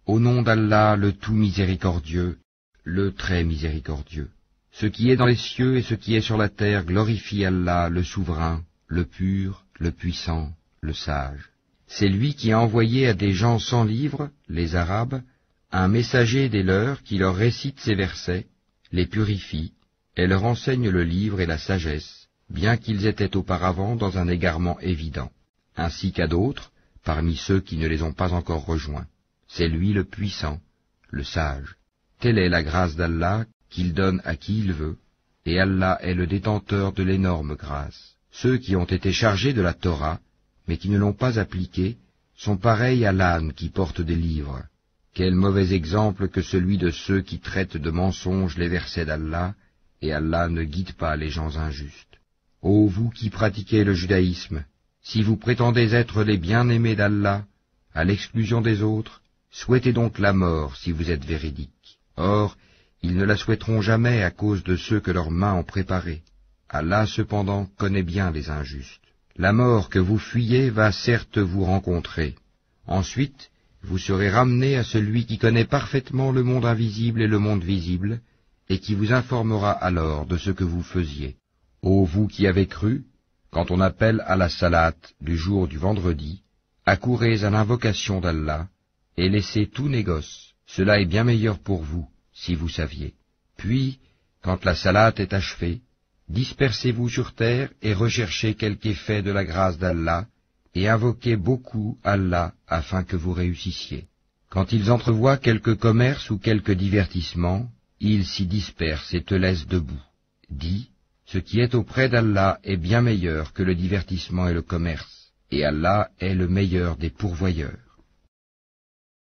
Au nom d'Allah, le tout miséricordieux, le très miséricordieux. Ce qui est dans les cieux et ce qui est sur la terre glorifie Allah, le souverain, le pur, le puissant, le sage. C'est lui qui a envoyé à des gens sans livre, les Arabes, un messager des leurs qui leur récite ces versets, les purifie, et leur enseigne le livre et la sagesse, bien qu'ils étaient auparavant dans un égarement évident, ainsi qu'à d'autres, parmi ceux qui ne les ont pas encore rejoints. C'est lui le puissant, le sage. Telle est la grâce d'Allah qu'il donne à qui il veut, et Allah est le détenteur de l'énorme grâce. Ceux qui ont été chargés de la Torah, mais qui ne l'ont pas appliquée, sont pareils à l'âne qui porte des livres. Quel mauvais exemple que celui de ceux qui traitent de mensonges les versets d'Allah, et Allah ne guide pas les gens injustes. Ô vous qui pratiquez le judaïsme, si vous prétendez être les bien-aimés d'Allah, à l'exclusion des autres, souhaitez donc la mort si vous êtes véridiques. Or, ils ne la souhaiteront jamais à cause de ceux que leurs mains ont préparés. Allah cependant connaît bien les injustes. La mort que vous fuyez va certes vous rencontrer. Ensuite, vous serez ramenés à celui qui connaît parfaitement le monde invisible et le monde visible, et qui vous informera alors de ce que vous faisiez. Ô vous qui avez cru, quand on appelle à la salate du jour du vendredi, accourez à l'invocation d'Allah, et laissez tout négoce. Cela est bien meilleur pour vous, si vous saviez. Puis, quand la salate est achevée, dispersez-vous sur terre et recherchez quelque effet de la grâce d'Allah, et invoquez beaucoup Allah afin que vous réussissiez. Quand ils entrevoient quelque commerce ou quelque divertissement, ils s'y dispersent et te laissent debout. Dis, ce qui est auprès d'Allah est bien meilleur que le divertissement et le commerce, et Allah est le meilleur des pourvoyeurs.